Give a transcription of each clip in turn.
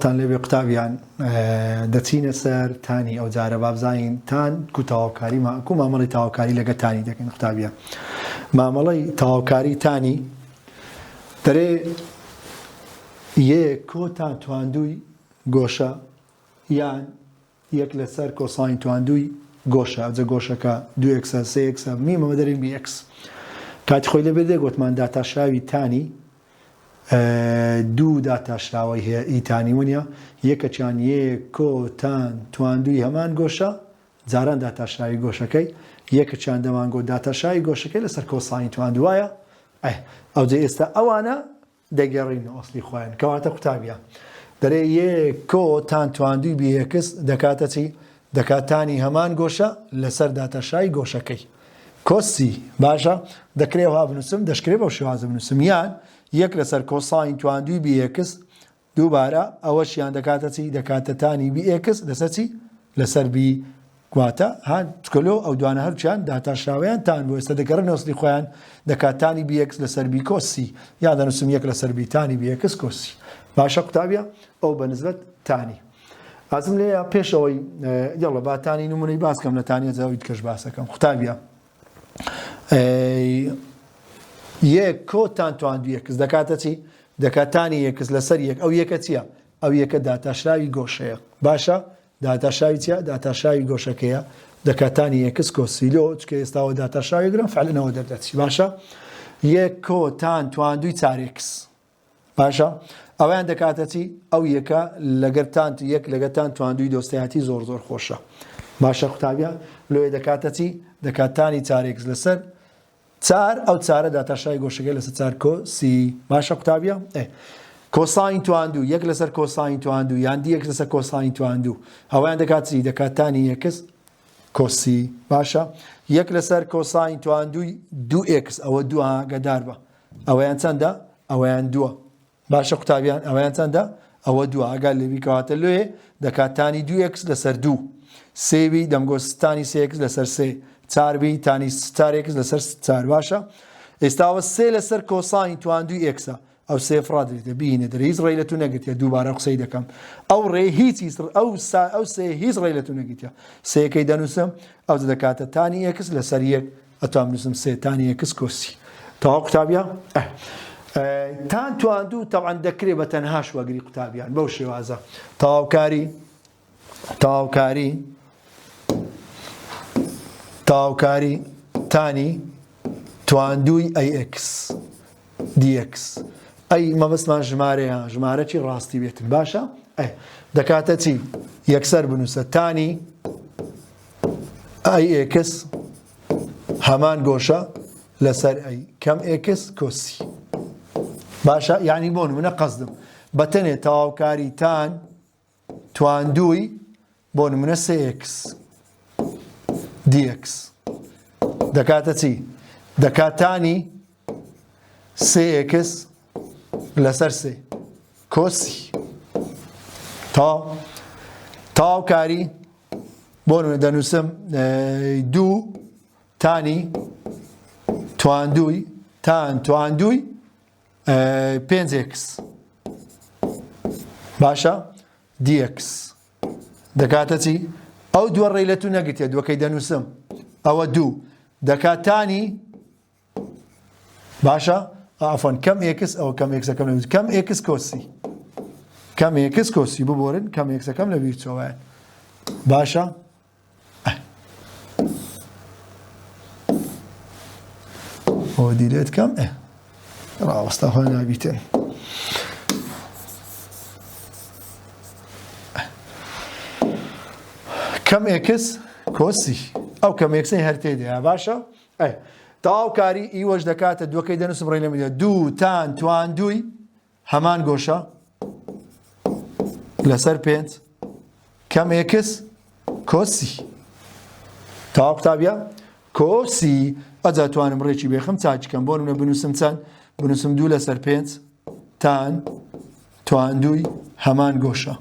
ڕحمەتان لێبێ قوتابیان دەچینە سەر تانی ئەو جارە بابزانین تان کو تەواوکاری کو مامەڵی تەواوکاری لەگە تانی دەکەین قوتابیان. مامەڵی تەواوکاری تانی دەرێ یەک کۆتان تواندووی گۆشە یان یەک لەسەر کۆساین تواندووی گۆشە ئەوجە گۆشەکە 2x 3x میمەمە دەرین bx کاتی خۆی لەبێ دێ گوتمان داتاشراوی تانی دوو داتاشراوەی هەیە ئیتانی ونیە یەکەچیان یەک کۆتان تواندووی هەمان گۆشە جاران داتاشراوی گۆشەکەی یەکەچیان دەمانگۆ داتاشراوی گۆشەکەی لەسەر کۆساین تواندوایە ئەوجێ ئێستا ئەوانە دەگەڕین ئۆسلی خۆیان کەواتە قوتابیە دەرێ یەک کۆتان تواندووی بx دەکاتە چی؟ دەکاتانی هەمان گۆشە لەسەر داتاشراوی گۆشەکەی کۆسی باشە دەکرێت وا بنووسم دەشکرێت بەو شێوازە بنووسم یان یەک لەسەر کۆساین تواندووی bx دووبارە ئەوەشیان دەکاتە چی؟ دەکاتە تانی bx لەسەر چی؟ لەسەر b گواتە هەکەلۆ ئەو دوانە هەرچیان داتاشراویان تان بۆ ئێستا دەگەڕن ئۆسلی خۆیان دەکاتانی bx لەسەر b کۆسی یا دەنووسم یەک لەسەر b تانی bx کۆسی باشە قوتابیە ئەو بەنسبەت تانی ئازم لێە پێشەوەی یاڵە باتانی نمونەی باسکەم لە تانیە جاوی کەش باسەکەم قوتابیە یەک کۆتان تواندووی یەکس دەکاتە چی؟ دەکاتانی یەکس لەسەر یەک ئەو یەکە چییە؟ ئەو یەکە داتاشراوی گۆشەیە باشە داتاشراوی چییە؟ داتاشراوی گۆشەکەیە دەکاتانی یەکس کۆسیلۆ چکە ئێستاوە داتاشراوی گرم فعلنەوە دەردەچی باشە یەک کۆتان تواندووی 4x باشە ئەویان دەکاتە چی؟ ئەو یەکە لەگەرتان یەک لەگەتان تواندووی دۆستایەتی زۆر زۆر خۆشە باشە قوتابیە لۆیە دەکاتە چی؟ دەکاتانی 4x لەسەر 4 ئەو چارە داتاشراوی گۆشەکەی لەسەر 4 کۆسی باشە قوتابیە کۆساین تواندوو یەک لەسەر کۆساین تواندوو یان دیەک لەسەر کۆساین تواندوو ئەویان دەکات چی؟ دەکاتانی یەکس کۆسی باشە یەک لەسەر کۆساین تواندووی 2x ئەوە دووە گەدار بە ئەوەیان چەندە؟ ئەوەیان دووە باشە قوتابیان ئەوەیان چەندە؟ ئەوە دووە ئەگەر لێبی کەواتە لێ دەکاتانی 2x لەسەر 2 سێوی دەمگۆستانی 3x لەسەر 3 چاربی تانی 4x لەسەر 4 باشە ئێستاوە 3 لەسەر کۆساین تواندووی x ئەو سێ فرادێتە بینە دەرە هیچ ڕێی لە تو نەگرتە دووبارە قسەی دەکەم ئەو ڕێ هیچ ئەو سێ هیچ ڕێی لە تو نەگرتە سێەکەی دەنووسم ئەو دەکاتە تانی x لەسەر 1 ئەتوانم نووسم 3 تانی x کۆسی تەواو قوتابیە تان تواندوو تەوان دەکرێت بە تەنهاش وەگری قوتابیان بەو شێوازە تەواوکاری تانی تواندووی AX DX ئەی مەبەستمان ژمارەیە ژمارەی ڕاستی بێتن باشە دەکاتە چی؟ یەکسەر بنووسە تانی AX هەمان گۆشە لەسەر ئەی کەم x کۆسی باشە یعنی بۆ نمونە قەزدم بەتەنێ تەواوکاری تان تواندووی بۆ نمونە 3x dx دەکاتە چی؟ دەکاتانی 3x لەسەر 3 کۆسی تەواوکاری بۆ نمونە دەنووسم 2 تانی تواندووی 5x باشە dx دەکاتە چی؟ ئەو دووە ڕێی لە تو نەگرتێ دووەکەی دەنووسم ئەوە 2 دەکاتانی باشە ئافۆن کەم x ئەوە کەم xەکەم لە کەم x کۆسی کەم x کۆسی ببۆرن کەم xەکەم لە بیر چۆوایە باشە ئەوە دیرێت کەم ڕاوەستا خۆی نابیتن کەم x کۆسی ئەو کەم xەی هەر تێدەیە باشە تەواوکاری ئیوەش دەکاتە دووەکەی دەنووسم ڕێی لەمەدە 2 تان تواندووی هەمان گۆشە لەسەر 5 کەم x کۆسی تەواو قوتابیە کۆسی ئەجا توانم ڕێکی بێخم چاچکەم بۆ نمونە بنووسم چەند بنووسم 2 لەسەر 5 تان تواندووی هەمان گۆشە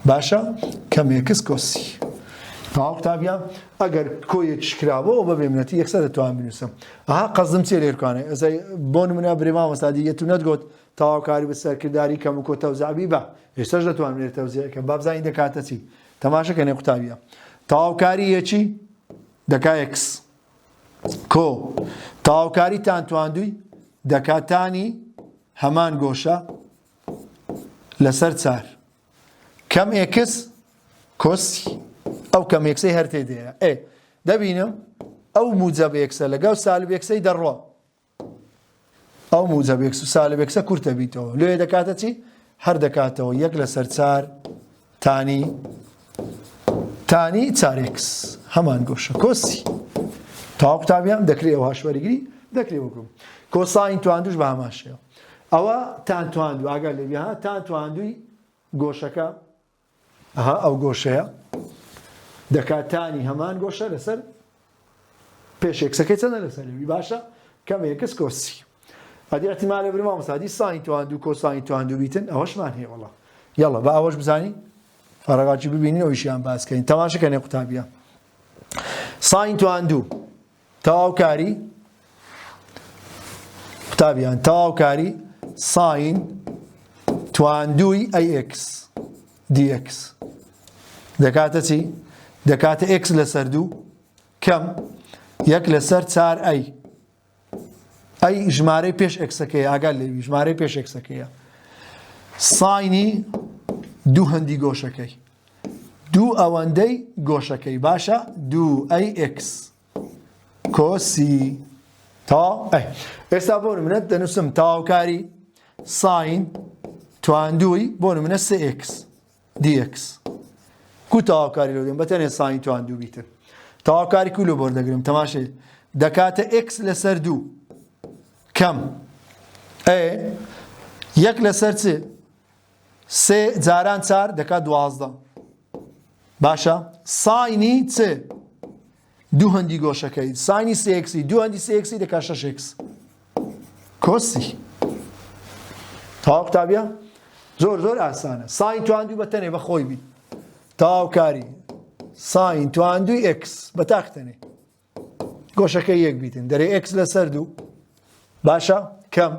باشە کەم x کۆسی تاو قوتابیان ئەگەر کۆیەک شکراوەوە بە بێمنەتی یەکسەر دەتوان بنووسم قەزم چێ لێرکانێ ئەزای بۆ نمونە برێما مەسادی یەتو نەتگوت تاواکاری بە سەرکردداری کەم و کۆ تەوزعبی بە هێشتاش دەتوان لێر تەوزیعکە با بزانین دەکاتە چی تەماشەکەنێ قوتابیە تاواکاری یەکی دەکا ئێکس کۆ تاواکاری تانتواندووی دەکاتانی هەمان گۆشە لەسەر چار کەم ئێکس کۆسی ئەو کەم ئێکسەی هەر تێدەیە دەبینم ئەو موجەب ئێکسە لەگەڵ سالب ئێکسەی دەڕۆ ئەو موجەب ئێکس و سالب ئێکسە کورتە بیتەوە لێ دەکاتە چی هەر دەکاتەوە یەک لەسەر چار تانی چار ئێکس هەمان گۆشە کۆسی تاوا قوتابیان دەکرێت ئەو هاشوەریگری دەکرێت وەکوم کۆساین تواندوش بە هەمان شێوە ئەوە تان تواندوو ئاگەر لێبی تان تواندووی گۆشەکە ئەو گۆشەیە دەکاتانی هەمان گۆشە لەسەر پێش ئێکسەکەی چەندە لەسەروی باشە کەم ئێکس کۆسی ئەدی ئەحتیمالە برما مەسادی ساین تواندوو کۆساین تواندوو بیتن ئەوەشمان هەیە وەڵا یاڵا بە ئەوەش بزانی فەرەقاتی ببینین ئەویشیان باسکەین تەماشەکەنێ قوتابیە ساین تواندوو تەواوکاری قوتابیان تەواوکاری ساین تواندووی ئەی ئێکس دی ئێکس دەکاتە چی دەکاتە ئێکس لەسەر دوو کەم یەک لەسەر چار ئەی ژمارەی پێش ئێکسەکەیە ئاگال لێوی ژمارەی پێش ئێکسەکەیە ساینی دوو هەندی گۆشەکەی دوو ئەوەندەی گۆشەکەی باشە دوو ئەی ئێکس کۆسی ئێستا بۆ نمونە دەنووسم تەواوکاری ساین تواندووی بۆ نمونە سێ ئێکس دی ئێکس کو تەواوکاری لەو دێن بەتەنێ ساین تواندوو بیتر تەواوکاری کو لە بۆردەگرم تەماشای دەکاتە ئێکس لەسەر دوو کەم یەک لەسەر چ سێ جاران چار دەکات دوازدە باشە ساینی چ دوو هەندی گۆشەکەی ساینی سێ ئێکسی دوو هەندی سێ ئێکسی دەکات شەش ئێکس کۆسی تەواو قوتابیە زۆر ئاسانە ساین تواندووی بەتەنێ بە خۆی بی تەواوکاری ساین تواندووی ئێکس بە تاختەنێ گۆشەکەی یەک بیتن دەرێ ئێکس لەسەر دوو باشە کەم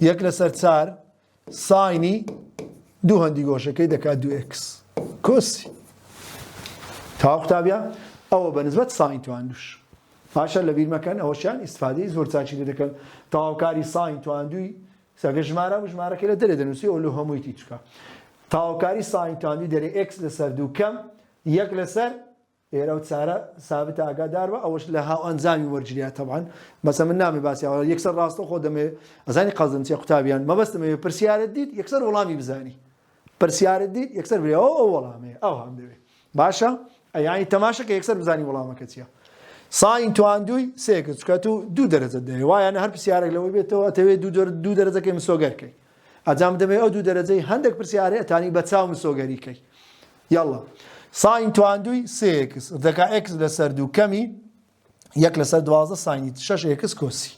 یەک لەسەر چار ساینی دوو هەندی گۆشەکەی دەکات دوو ئێکس کۆسی تەواو قوتابیە ئەوە بەنسبەت ساین تواندوش باشە لە بیرمەکەن ئەوەشیان ئیسفادەی زۆر چاچی لێ دەکەن تەواوکاری ساین تواندووی سەگە ژمارە و ژمارەکە لە دەرێ دەنووسی ئەو لە هەمووی تیچکە تەواوکاری ساین تواندووی دەرێ ئێکس لەسەر دوو کەم یەک لەسەر ئێرە و چارە سابت ئاگادار بە ئەوەش لە هاو ئەنجامی وەرجریا تەبعاً مەسە من نامی باسیەوە یەکسەر ڕاستە خۆ دەمێ ئەزانی قەزم چێ قوتابیان مەبەستمەوێ پرسیارت دیت یەکسەر وەڵامی بزانی پرسیارت دیت یەکسەر برێ ئەو وەڵامەیە ئەو هەم دەوێت باشە ئەیانی تەماشەکە یەکسەر بزانی وەڵامەکە چییە ساین تواندووی سێکە چکات و دوو دەرەجە دەوێت وایانە هەر پرسیارێک لەوەی بێتەوە ئەتەوێت دوو دەرەجەکەی مسۆگەرکەی ئەجام دەمێ ئەو دوو دەرەجەی هەندێک پرسیارێ ئەتانی بە چاو مسۆگەریکەی یاڵا ساین تواندووی سێ ئێکس دەکا ئێکس لەسەر دوو کەمی یەک لەسەر دوازدە ساینی شەش ئێکس کۆسی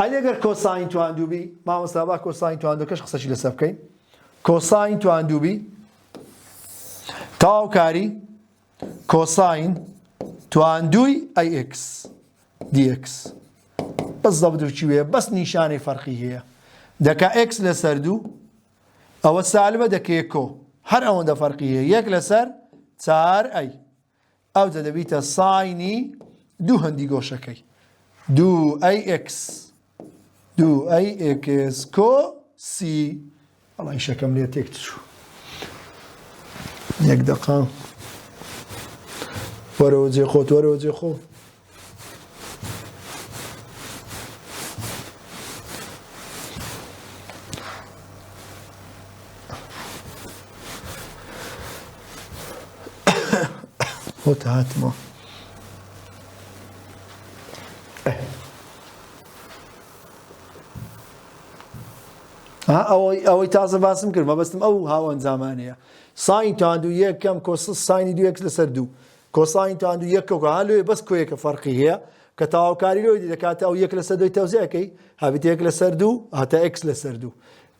ئەگەر کۆساین تواندووبی مامۆستا با کۆساین تواندووکەش قسەشی لەسەر بکەین کۆساین تواندووبی تەواوکاری کۆساین تواندووی ئەی ئێکس دی ئێکس بەس دەبدوچی وێ بەس نیشانەی فەرقی هەیە دەکا ئێکس لەسەر دوو ئەوە سالبە دەکەیە کۆ هەر ئەوەندە فەرقی هەیە یەک لەسەر چار ئەو دەبیتە ساینی دوو هەندی گۆشەکەی دوو ئەی ئێکس کۆ سی ئەڵی شەکەم لێ تێک چوو یەک دەقا وەرەوە جێ خۆت وەرەوە جێ خۆ خۆت هاتمەوە ئەوەی تازە باسم کرد مەبەستم ئەو هاوەن زامانەیە ساین تواندوو یەکەم کۆس ساینی دوو ئێکس لەسەر دوو کۆساین تواندوو یەکەوە هەلوێ بەس کۆیەکە فەرقی هەیە کە تەواوکاری لۆی دەکاتە ئەو یەک لەسەر دوی تەوزیعەکەی هەبێت یەک لەسەر دوو هاتە ئێکس لەسەر دوو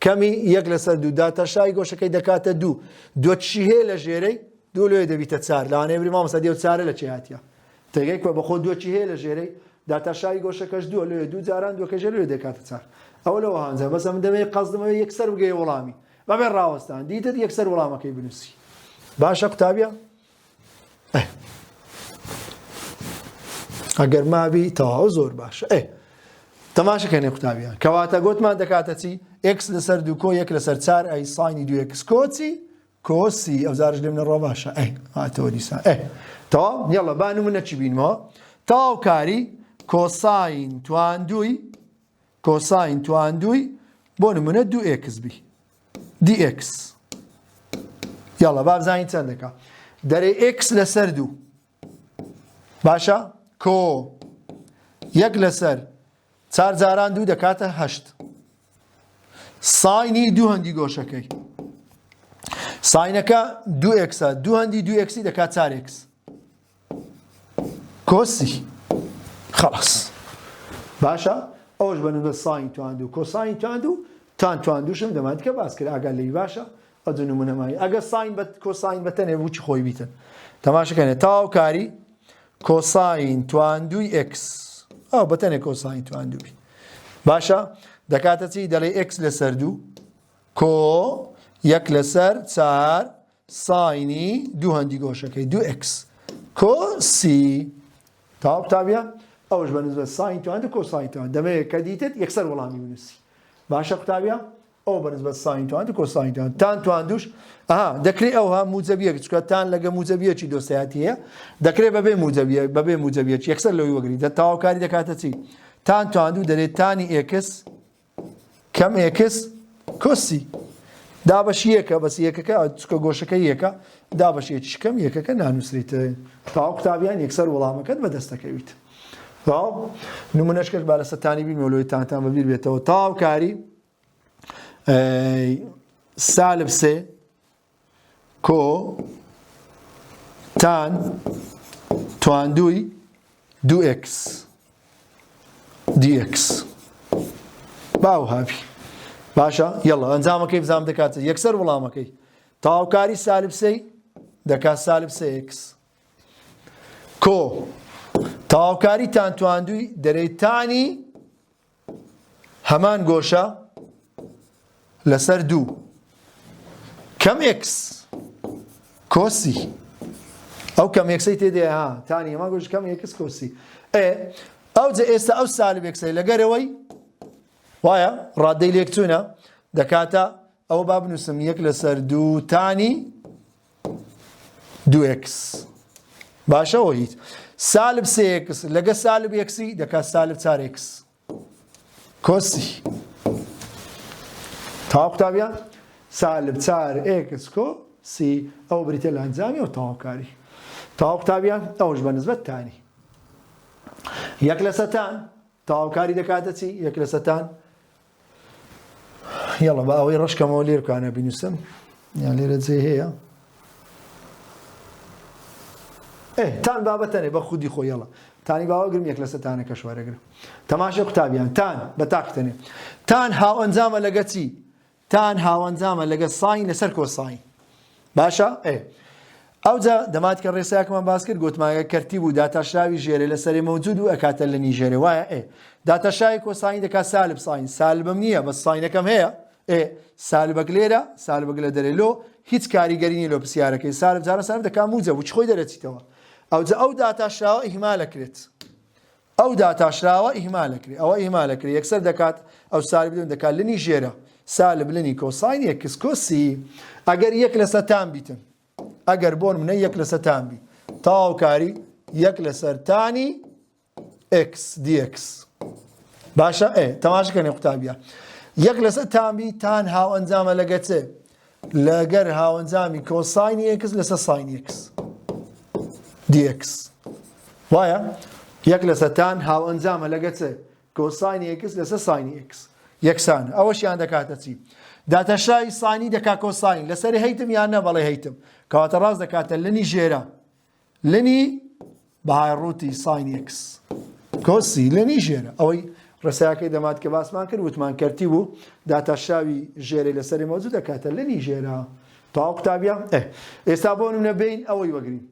کەمی یەک لەسەر دوو داتەشای گۆشەکەی دەکاتە دوو دووەتشی هەیە لە ژێرەی دوو لێ دەبیتە چار لەوانەیە بری مامۆستا دێ و چارە لە چێهاتیە تێگەی کە بەخۆ دووەکی هەیە لە ژێرەی داتاشای گۆشەکەش دووە لێ دوو جاران دووەکەژە لێ دەکاتە چار ئەوە لەوە هەنجە بەس ئەم دەبێت قەزدمەوە یەکسەر بگەی وەڵامی بەبێ ڕاوەستان دیتت یەکسەر وەڵامەکەی بنووسی باشە قوتابیە ئەگەر مابی تەواو زۆر باشە تەماشەکەنێ قوتابیان کەواتە گوتمان دەکاتە چی ئێکس لەسەر دوو کۆ یەک لەسەر چار ئەی ساینی دوو ئێکس کۆچی کۆسی ئەو زارش لێم نەڕۆ باشە هاتەوە دیسان تەواو یەڵە با نمونەچی بینمەوە تەواوکاری کۆساین تواندووی بۆ نمونە دوو ئێکس بی دی ئێکس یاڵە با بزانین چەندەکە دەرێ ئێکس لەسەر دوو باشە کۆ یەک لەسەر چار جاران دوو دەکاتە هەشت ساینی دوو هەندی گۆشەکەی ساینەکە دوو ئێکسە دوو هەندی دوو ئێکسی دەکات چار ئێکس کۆسی خەڵاس باشە ئەوش بەنسبە ساین تواندوو کۆساین تواندوو تان تواندووشم دەمانێت کە باس کرد ئاگال لێی باشە ئەو دوو نمونەمایی ئەگەر ساین بە کۆساین بەتەنێ بوو چی خۆی بیتن تەماشەکەنێ تاوکاری کۆساین تواندووی ئێکس ئەو بەتەنێ کۆساین تواندووی باشە دەکاتە چی دەڵێ ئێکس لەسەر دوو کۆ یەک لەسەر چار ساینی دوو هەندی گۆشەکەی دوو ئێکس کۆسی تاو قوتابیە ئەوش بەنسبە ساین تواندوو کۆساین تواندوو دەمەوێت کە دیتت یەکسەر وەڵامی بنووسی باشە قوتابیە ئەو بەنسبە ساین تواندوو کۆساین تواندوو تان تواندووش دەکرێت ئەوها موجەبیە چکە تان لەگە موجەبیەکی دۆستایەتی هەیە دەکرێت بەبێ موجەبیەکی یەکسەر لەوی وەگری تاواوکاری دەکاتە چی تان تواندوو دەرێت تانی ئێکس کەم ئێکس کۆسی دابەشی یەکە بەس یەکەکە چکە گۆشەکە یەکە دابەشێکی شکەم یەکەکە نانووسریت تاو قوتابیان یەکسەر وەڵامەکەت بەدەستەکەویت نمونەشکەش با لەسەر تانی بین مەولۆی تانتان بەبیر بێتەوە تاوکاری سالب سێ کۆ تان تواندووی دوو ئێکس دی ئێکس باو هاوی باشە یەڵە ئەنجامەکەی بزانام دەکاتە یەکسەر وەڵامەکەی تاوکاری سالب سێی دەکات سالب سێ ئێکس کۆ تاوکاری تان تواندووی دەرەیتانی هەمان گۆشە لەسەر دوو کەم ئێکس کۆسی ئەو کەم ئێکسەی تێدێ تانی هەمان گۆش کەم ئێکس کۆسی ئەو جە ئێستا ئەو سالب ئێکسەی لەگەرەوەی وایە ڕادەی لێکچوونە دەکاتە ئەوە با بنووسم یەک لەسەر دوو تانی دوو ئێکس باشەوە هیچ سالب سێ ئێکس لەگە سالب ئێکسی دەکات سالب چار ئێکس کۆسی تاو قوتابیە سالب چار ئێکس کۆسی ئەو بریتە لە ئەنجامی و تاوکاری تاو قوتابیە ئەوش بەنسبەت تانی یەک لەسەر تان تاوکاری دەکاتە چی یەک لەسەر تان یەڵە بە ئەوەی ڕشکەمەوە لێر بکانە بینوسم یان لێرە جێ هەیە تان بابەتەنێ بە خودی خۆی یەڵە تانی باوەگرم یەک لەسەر تانەکە شوارەگرم تەماشای قوتابیان تان بە تاقتەنێ تان هاوەنجامە لەگە چی تان هاوەنجامە لەگە ساین لەسەر کۆساین باشە ئەوجا دەمات کە ڕێسایەکمان باس کرد گوتمانگە کەرتی بوو داتاشراوی ژێرە لەسەری مەوجود و ئەکاتە لە نیژێرە وایە داتاشای کۆساین دەکات سالب ساین سالبم نییە بەس ساینەکەم هەیە سالبەک لێرە سالبەک لە دەرێلۆ هیچ کاریگەری نیە لۆ پرسیارەکەی سالب جارە سالب دەکات موجە و چ خۆی دەرەچیتەوە ئەوجا ئەو داتاشراوە ئیهمالەکرێت ئەو داتاشراوە ئیهمالەکرێت ئەوە ئیهمالەکرێت یەکسەر دەکات ئەو سالب بدەن دەکات لە نیژێرە سالب لەنی کۆساین ئێکس کۆسی ئەگەر یەک لەسەر تان بیتن ئەگەر بۆن منە یەک لەسەر تان بی تاوکاری یەک لەسەر تانی ئێکس دی ئێکس باشە تەماشەکەنێ قوتابیە یەک لەسەر تان بی تان هاوەنجامە لەگە چێ لەگەر هاوەنجامی کۆساینی ئێکس لەسەر ساینی ئێکس دی ئێکس وایە یەک لەسەر تان هاوەنجامە لەگە چێ کۆساینی ئێکس لەسەر ساینی ئێکس یەکسانە ئەوەشیان دەکاتە چی داتەشای ساینی دەکات کۆساین لەسەری هەیتم یان نە بەڵێ هەیتم کەواتە ڕاست دەکاتە لەنی ژێرە لەنی بەهای ڕووتی ساینی ئێکس کۆسی لەنی ژێرە ئەوەی ڕێسایەکەی دەمات کە باسمان کرد وتمان کەرتی بوو داتاشاوی ژێرەی لەسەری مەوجود دەکاتە لەنی ژێرە تەواو قوتابیە؟ ئێستا بۆ نمونە بین ئەوەی وەگرین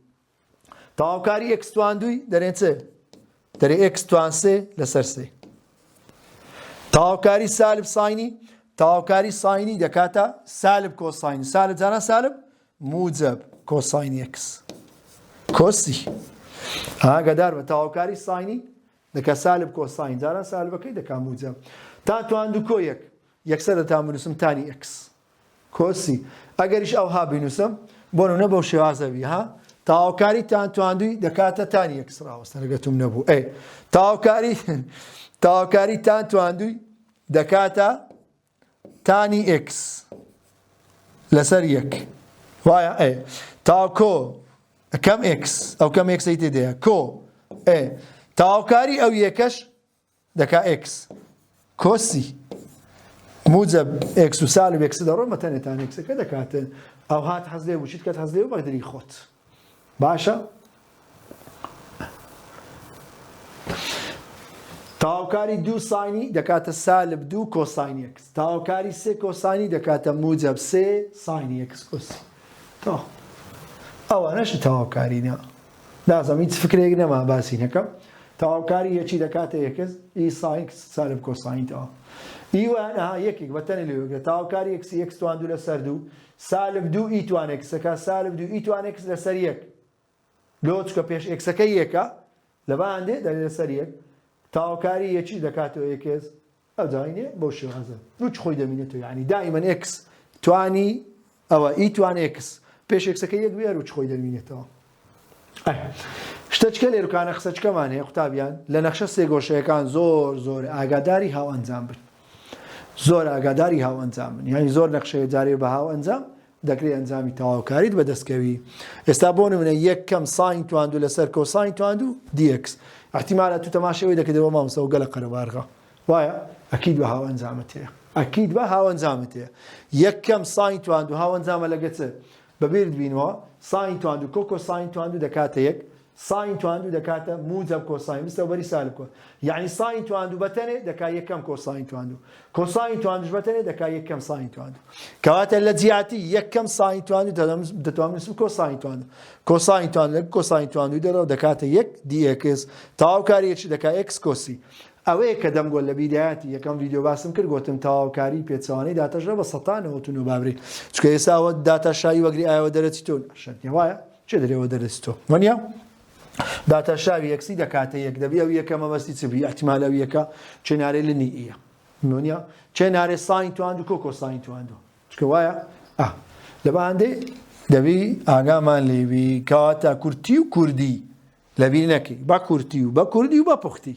تەواوکاری x توان دووی دەرێن چ؟ دەرێ x توان سێ لەسەر سێ. تەواوکاری سالب ساینی تەواوکاری ساینی دەکاتە سالب کۆساینی سالب جاران سالب موجب کۆساینی x کۆسی ئاگادار بە تەواوکاری ساینی دەکات سالب کۆساین جاران سالبەکەی دەکات موجب تا توان دوو کۆ یەک یەکسەر دەتان بنووسم تانی x کۆسی ئەگەریش ئەوها بینووسم بۆ نمونە بەو شێوازە بی ها تەواوکاری تان توان دووی دەکاتە تانی x ڕاوەستە لەگەتم نەبوو تەواوکاری تان توان دووی دەکاتە تانی x لەسەر یەک وایە تاو کۆ کەم x ئەو کەم x ئەی تێدەیە کۆ تەواوکاری ئەو یەکەش دەکا x کۆسی موجب x و سالب x دەڕۆ مەتەنێتان xەکە دەکاتن ئەو هات حەز لێ بچیت کات حەز لێ و بەقدری خۆت باشە تەواوکاری دوو ساینی دەکاتە سالب دوو کۆساینی x تەواوکاری سێ کۆساینی دەکاتە موجب سێ ساینی x کۆسی ئەوانەش تەواوکارینە نازەم هیچ فکرێک نەما باسی نەکەم تەواوکاری یەکی دەکاتە یەکەس ئی ساین سالب کۆساینتەوە ئیوان یەکێک بەتەنی لێوەگرە تەواوکاری x x توان دوو لەسەر دوو سالب دوو ئی توان x دەکات سالب دوو ئی توان x لەسەر یەک لۆ چکە پێش xەکە یەکە لەباندێ دەڵێ لەسەر یەک تەواوکاری یەکی دەکاتەوە یەکێز ئەو داینێ بۆ شێوازە دووچ خۆی دەمینێتەوە یعنی دائیمەن x توانی ئەوە ئی توان x پێش xەکە یەک بێ ڕوچ خۆی دەمینێتەوە شتەچکە لێرکانە قسەچکەمان هەیە قوتابیان لە نەخشە سێگۆشەیەکان زۆر ئاگاداری هاو ئەنجام بن زۆر ئاگاداری هاو ئەنجام بن یعنی زۆر نەخشەیە جارێ بە هاو ئەنجام دەکرێت ئەنجامی تەواوکاریت بەدەستکەوی ئێستا بۆ نمونە یەک کەم ساین توان دوو لەسەر کۆساین توان دوو dx احتیمالە تو تەماشەوەی دەکەیتەوە مامۆستا و گەلە قەرەبارغا وایە ئەکید بە هاو ئەنجامت هەیە ئەکید بە هاو ئەنجامت هەیە یەک کەم ساین توان دوو هاو ئەنجامە لەگە چ بەبیرت بینەوە ساین توان دوو کۆ کۆساین توان دوو دەکاتە یەک ساین توان دوو دەکاتە موجب کۆساین مستە بەری سالب کۆ یعنی ساین توان دوو بەتەنێ دەکا یەکەم کۆساین توان دوو کۆساین توان دووش بەتەنێ دەکا یەکەم ساین توان دوو کەواتە لە جیاتی یەکەم ساین توان دوو دەتوانم نووسم کۆساین توان دوو کۆساین توان لەگە کۆساین توان دوو دەرەوە دەکاتە یەک dx تەواوکاریەکی دەکا x کۆسی ئەوەیە کە دەمگۆ لە بیدایەتی یەکەم ڤیدیۆ باسم کرد گوتم تەواوکاری پێچەوانەی داتەژە بە سەتانەوەتون و بابری چکە ئێستا ئەوە داتاشایی وەگری ئایەوە دەرەچی تۆ شەرتێ وایە چێ دەرێەوە دەرەچی تۆ وەنیە داتاشاوی یەکسی دەکاتە یەک دەبی ئەو یەکە مەبەستی چ بی احتیمال ئەو یەکە چێنارێ لە نیئیە وەنیە چێنارێ ساین توان دوو کۆ کۆساین توان دوو چکە وایە لەبەندێ دەبی ئاگامان لێبی کەواتە کورتی و کوردی لەبیر نەکەی بە کورتی و بە کوردی و بە پوختی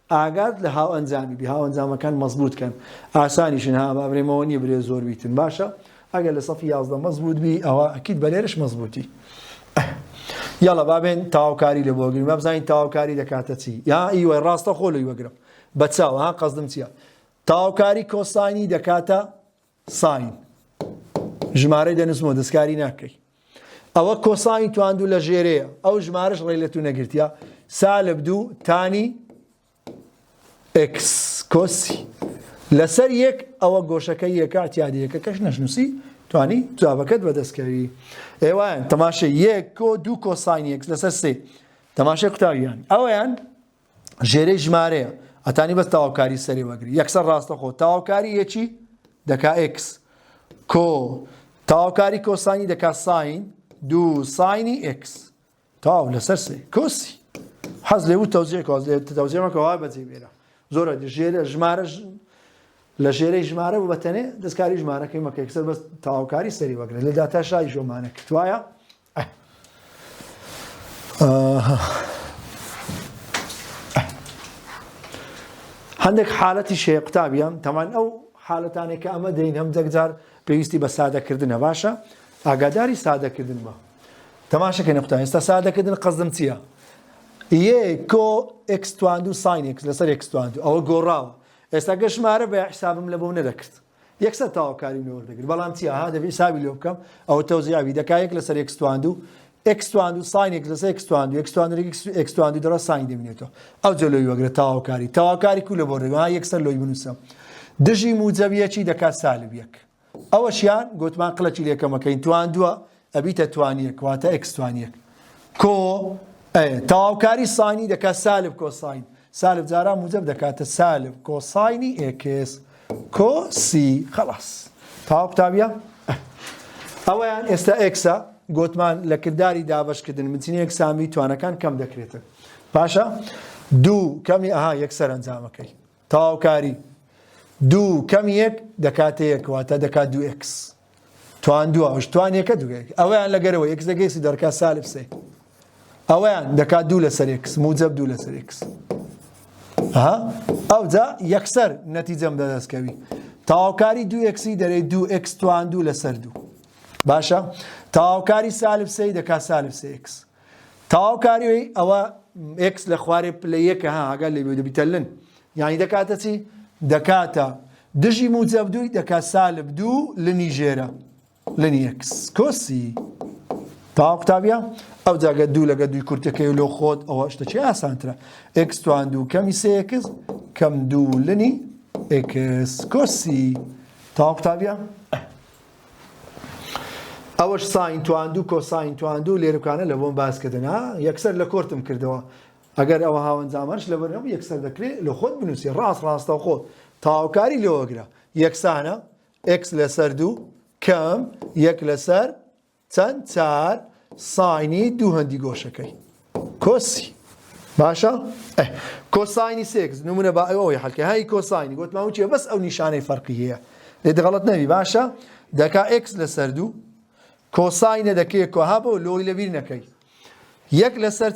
ئاگات لە هاو ئەنجامی بی هاو ئەنجامەکان مەزبوطکەن ئاسانیشن ها بابرێمەوە نیە برێ زۆر بیتن باشە ئەگەر لە سەفی 11 مەزبوط بی ئەوە ئەکید بە لێرەش مەزبوطی یاڵە بابێن تەواوکاری لە بۆ گرین با بزانین تەواوکاری دەکاتە چی یا ئیوە ڕاستە خۆلوی وەگرم بە چاوە ها قەزدم چییە تەواوکاری کۆساینی دەکاتە ساین ژمارەی دەنووسمەوە دەستکاری ناکەی ئەوە کۆساین توان دوو لە ژێرەیە ئەو ژمارەش ڕێی لە تو نەگرتیا سالب دوو تانی x کۆسی لەسەر یەک ئەوە گۆشەکەی یەکاتیادی یەکە کەش نەشنووسی توانی جوابەکەت بەدەستکەوی ئێوایان تەماشای یەک کۆ دوو کۆساین x لەسەر سێ تەماشای قوتاویان ئەوەیان ژێرەی ژمارەیە ئەتانی بەس تەواوکاری سەری وەگری یەکسەر ڕاستەخۆ تەواوکاری یەکی دەکا x کۆ تەواوکاری کۆساینی دەکا ساین دوو ساینی x تەواو لەسەر سێ کۆسی حەز لێ بوو تەوزیێمەکەوا بەجێ بێرە زۆرە ژێرە ژمارەش لە ژێرەی ژمارە بوو بەتەنێ دەستکاری ژمارەکەی مەکە یەکسەر بەس تەواوکاری سەری وەگرێت لە داتاشای ژۆمانە کردوایە هەندێک حالەتی شەیە قوتابیان تەمان ئەو حالەتانێک کە ئەمە دەین هەم جەکجار پێویستی بە سادەکردنە باشە ئاگاداری سادەکردن بە تەماشەکەی قوتابیان ئێستا سادەکردن قەزدم چییە یەک کۆ x توان دوو ساین x لەسەر x توان دوو ئەوە گۆڕاوە ئێستا گەشمارە بە حسابم لە بۆ نەدەکرد یەکسەر تەواوکاری نەوەردەگرت بەڵام چییە ها دەبی حسابی لێ بکەم ئەوە تەوزیعاوی دەکا یەک لەسەر x توان دوو x توان دوو ساین x لەسەر x توان دوو x توان دوو x توان دوو دەڕە ساین دەبینێتەوە ئەو جەلۆی وەگرە تەواوکاری کو لە بۆ ڕێگە ها یەکسەر لۆی بنووسم دژی موجەبیەکی دەکات سالب یەک ئەوەشیان گوتمان قڵەکی لێکەمەکەین تواندووە ئەبیتە توانیەک واتە ئێکس توانیەک کۆ تەواوکاری ساینی دەکات سالب کۆساین سالب جاران موجب دەکاتە سالب کۆساینی ئێکس کۆسی خەڵاس تاوا قوتابیە ئەوەیان ئێستا ئێکسە گوتمان لە کردداری دابەشکردن بچینەیەک سامی توانەکان کەم دەکرێتن باشە دوو کەمی ئەها یەکسەر ئەنجامەکەی تەواوکاری دوو کەمی یەک دەکاتە یەک واتە دەکات دوو ئێکس تواندووە ئەوش توانیەکە دوو ئەوەیان لەگەرەوە یەکس دەگەیسی دەرکات سالب سێ ئەوەیان دەکات دوو لەسەر ئێکس موجب دوو لەسەر ئێکس ئەوجا یەکسەر نەتیجەم دەدەستکەوی تەواوکاری دوو ئێکسی دەرێت دوو ئێکس تواندوو لەسەر دوو باشە تەواوکاری سالب سێی دەکات سالب سێ ئێکس تەواوکاریەوەی ئەوە ئێکس لە خوارێ پلە یەکە ئەگەر لێ دەبیتە لن یانی دەکاتە چی دەکاتە دژی موجب دووی دەکات سالب دوو لنی ژێرە لنی ئێکس کۆسی تاوا قوتابیە ئەو جاگە دوو لەگە دوی کورتەکەی لۆ خۆت ئەوە شتەچی ئاسانترە ئێکس تواندوو کەمی سێ ئێکس کەم دوو لنی ئێکس کۆسی تاوا قوتابیە ئەوەش ساین تواندوو کۆساین تواندوو لێرەکانە لە بۆم باسکردن یەکسەر لە کۆرتم کردەوە ئەگەر ئەوە هاوەنجامەش لەبەرەوە یەکسەر دەکرێت لە خۆت بنووسی ڕاستە خۆت تاواوکاری لێوەگرە یەکسانە ئێکس لەسەر دوو کەم یەک لەسەر چەند چار ساینی دوو هەندی گۆشەکەی کۆسی باشە کۆساینی سێکس نمونە با ئەوەی هەڵکە هەی کۆساینی گوتمان وچێ بەس ئەو نیشانەی فەرقی هەیە لێ دەغەڵەت نەبی باشە دەکا ئێکس لەسەر دوو کۆساینە دەکەیت کۆها بۆ لۆی لەبیر نەکەی یەک لەسەر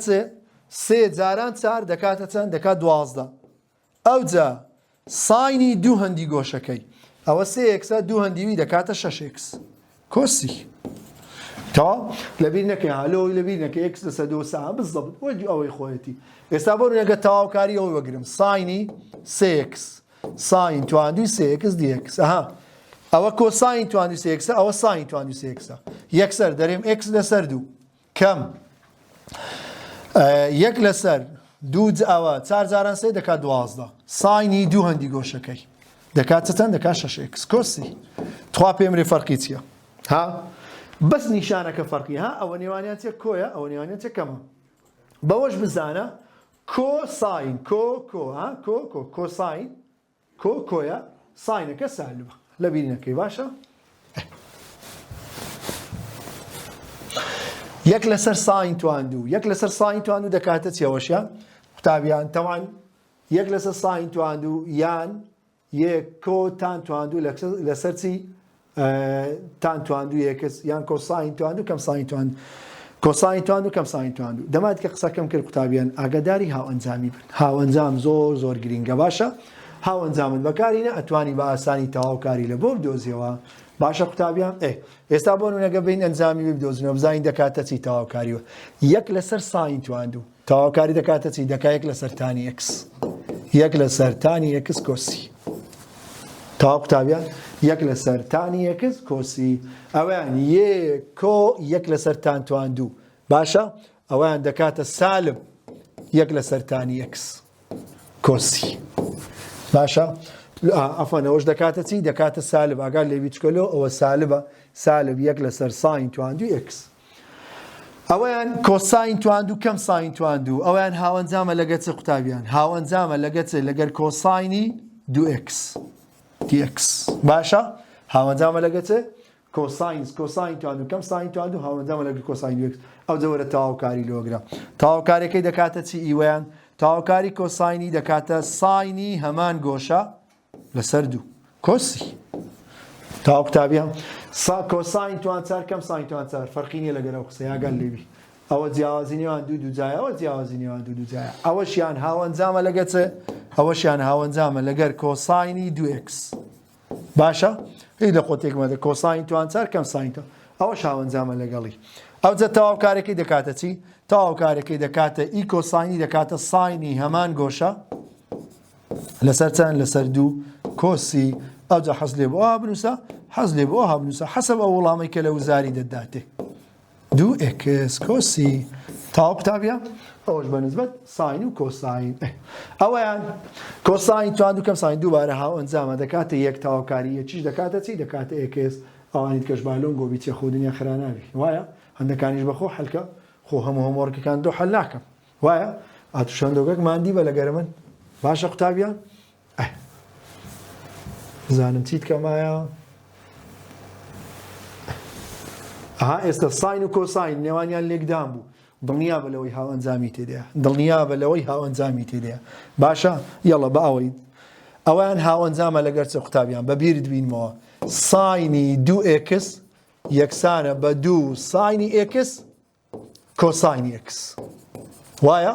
سێ جاران چار دەکاتە چەند دەکات دوازدە ئەوجا ساینی دوو هەندی گۆشەکەی ئەوە سێ ئێکسە دوو هەندیوی دەکاتە شەش ئێکس کۆسی تا لەبیر نەکەی هەلۆی لەبیر نەکەی ئێکس لەسەر دۆ سا بزەبت وەجی ئەوەی خۆیەتی ئێستا بۆ نەگە تەواوکاری ئەوەی وەگرم ساینی سێ ئێکس ساین تواندوی سێ ئێکس دی ئێکس ئەوە کۆساین تواندوی سێ ئێکسە ئەوە ساین تواندوی سێ ئێکسە یەکسەر دەرێم ئێکس لەسەر دوو کەم یەک لەسەر دوو ئەوە چار جاران سێ دەکات دوازدە ساینی دوو هەندی گۆشەکەی دەکات چەند دەکات شەش ئێکس کۆسی توا پێمرێ فەرقی چییە بەس نیشانەکە فەرقی ئەوە نێوانیان چێ کۆیە ئەوە نێوانیان چێ کەمە بەوەش بزانە کۆساین کۆساین کۆیە ساینەکە سالبە لەبیر نەکەی باشە یەک لەسەر ساین تواندوو یەک لەسەر ساین تواندوو دەکاتە چێوەشە قوتابیان تەوان یەک لەسەر ساین تواندوو یان یەک کۆ تان تواندوو لەسەر چی تان تواندوو یەکس یان کۆساین تواندوو کەم ساین تواندوو کۆساین تواندوو کەم ساین تواندوو دەمات کە قسەکەم کرد قوتابیان ئاگاداری هاوئەنجامی بن هاوئەنجام زۆر گرینگە باشە هاوەنجامن بەکارینە ئەتوانی بە ئاسانی تەواوکاری لە بۆ بدۆزیەوە باشە قوتابیان ئێستا بۆ نمونەگە بین ئەنجامی بدۆزنەوە بزانین دەکاتە چی تەواوکاریوە یەک لەسەر ساین تواندوو تەواوکاری دەکاتە چی دەکات یەک لەسەر تانی ئێکس یەک لەسەر تانی ئێکس کۆسی تەواو قوتابیان یەک لەسەر تانی ئێکس کۆسی ئەویان کۆ یەک لەسەر تان تواندوو باشە ئەویان دەکاتە سالب یەک لەسەر تانی ئێکس کۆسی باشە ئەفەن ئەوەش دەکاتە چی دەکاتە سالب ئاگار لێوی چکەلۆ ئەوە سالبە سالب یەک لەسەر ساین تواندوو ئێکس ئەوەیان کۆساین تواندوو کەم ساین تواندوو ئەویان هاوەنجامە لەگە چ قوتابیان هاوەنجامە لەگە چ لەگەر کۆساینی دوو ئێکس دی ئێکس باشە هاوەنجامە لەگە چ کۆساین تواندوو کەم ساین تواندوو هاوەنجامە لەگەر کۆساین دوو ئێکس ئەو جەوەرە تەواوکاری لۆگرا تەواوکاریەکەی دەکاتە چی ئیوەیان تاواکاری کۆساینی دەکاتە ساینی هەمان گۆشە لەسەر دوو کۆسی تاوا قوتابیان کۆساین توانچار کەم ساین توانچار فەرقی نییە لەگەر ئەو قسەی ئاگەر لێبی ئەوە جیاوازی نێوان دوو جایە ئەوە جیاوازی نێوان دوو جایە ئەوەشیان هاوەنجامە لەگە چ ئەوەشیان هاوەنجامە لەگەر کۆساینی دوو ئێکس باشە هی لە قۆتێکمەدە کۆساین توانچار کەم ساین ئەوەش هاوەنجامە لەگەڵی ئەوجە تەواوکارێکی دەکاتە چی تەواوکارێکی دەکاتە ئی کۆساینی دەکاتە ساینی هەمان گۆشە لەسەر چەند لەسەر دوو کۆسی ئەوجە حەز لێ بۆ بنووسە حەز لێ بۆ بنووسە حەسەب ئەو وەڵامەی کە لە وزاری دەداتێ دوو ئێکس کۆسی تاو قوتابیە ئەوش بەنسبەت ساین و کۆساین ئەوەیان کۆساین توان دووکەم ساین دووبارە هاو ئەنجامە دەکاتە یەک تاوکاری یەکیش دەکاتە چی دەکاتە ئێکس ئەوانیت کەش بالۆن گۆ بیچە خۆ دنیا خراناوی وایە هەندەکانیش بەخۆ هەلکە خۆ هەموو هۆمۆرکەکان دۆ هەل ناکەم وایە ئاتوشەندۆگەک ماندی بە لەگەرە من باشە قوتابیان بزانم چیت کەمایە ئەها ئێستا ساین و کۆساین نێوانیان لێکدان بوو دڵنیا بە لەوەی هاو ئەنجامی تێدەیە دڵنیا بە لەوەی هاو ئەنجامی تێدەیە باشە یەڵە بە ئەوەی ئەویان هاو ئەنجامە لەگەر چ قوتابیان بەبیرت بینمەوە ساینی دوو ئێکس یەکسانە بە دوو ساینی ئێکس کۆساینی ئێکس وایە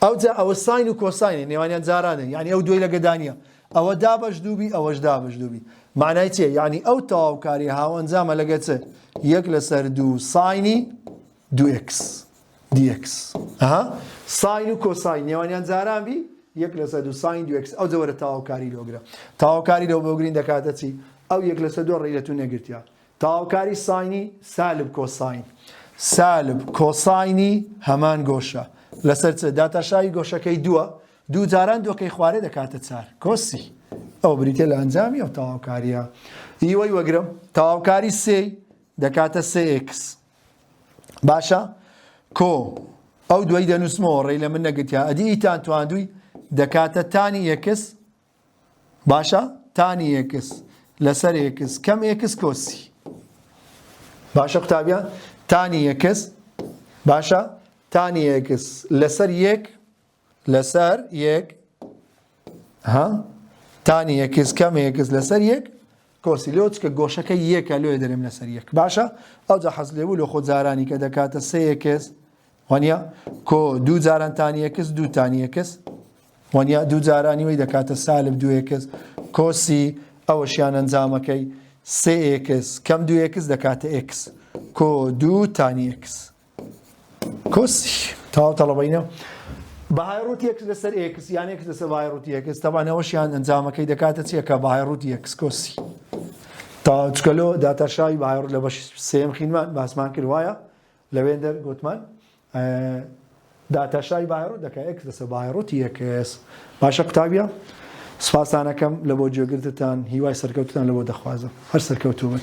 ئەوجا ئەوە ساین و کۆساینی نێوانیان جارانن یعنی ئەو دوی لەگەدانیە ئەوە دابەش دووبی ئەوەش دابەش دووبی معنای چیە یعنی ئەو تەواوکاری هاو ئەنجامە لەگەر چ یەک لەسەر دوو ساینی دوو ئێکس دیئکس ساین و کۆساین نێوانیان جاران بی یەک لەسەر دوو ساین دوو ئێکس ئەو جەوەرە تەواوکاری لۆگرە تەواوکاری لەو بۆگرین دەکاتە چی ئەو یەک لەسەر دوو ڕێی لە تو نەگرتیا تەواوکاری ساینی سالب کۆساین سالب کۆساینی هەمان گۆشە لەسەر چ داتاشاوی گۆشەکەی دووە دوو جاران دۆکەی خوارێ دەکاتە چار کۆسی ئەو بریتە لە ئەنجامی ئەو تەواوکاریە هیوەی وەگرم تەواوکاری سێی دەکاتە سێ ئێکس باشە کۆ ئەو دوای دەنووسمەوە ڕێی لە من نەگرتیا ئەدی ئیتان تواندووی دەکاتە تانی ئێکس باشە تانی ئێکس لەسەر ئێکس کەم ئێکس کۆسی باشە قوتابیان تانی ئێکس باشە تانی ئێکس لەسەر یەک لەسەر یەک تانی ئێکس کەم ئێکس لەسەر یەک کۆسی لۆ چکە گۆشەکە یەکە لێ دەرێم لەسەر یەک باشە ئەوجا حەز لێبوو لە خۆ جارانی کە دەکاتە سێ ئێکس وانە کۆ دوو جاران تانی ئێکس دوو تانی ئێکس وانە دوو جارانی وی دەکاتە سالب دوو ئێکس کۆسی ئەوەشیان ئەنجامەکەی سێ ئێکس کەم دوو ئێکس دەکاتە ئێکس کۆ دوو تانی ئێکس کۆسی تاو تەڵەبەینە بەهایڕووتی ئێکس لەسەر ئێکس یان ئێکس لەسەر بەهایڕووتی ئێکس تەبان ئەوەشیان ئەنجامەکەی دەکاتە چیەکە بەهایڕووتی ئێکس کۆسی تا چکەلۆ داتاشاوی بەهایڕووت لە بەش سێم خینمان باسمان کرد وایە لەوێندەر گوتمان داتاشاوی بەهایڕووت دەکات ئێکس لەسەر بەهایڕووتی ئێکس باشە قوتابیە سپاسانەکەم لە بۆ گوێگرتتان هیوای سەرکەوتتان لە بۆ دەخوازم هەر سەرکەوتوو بن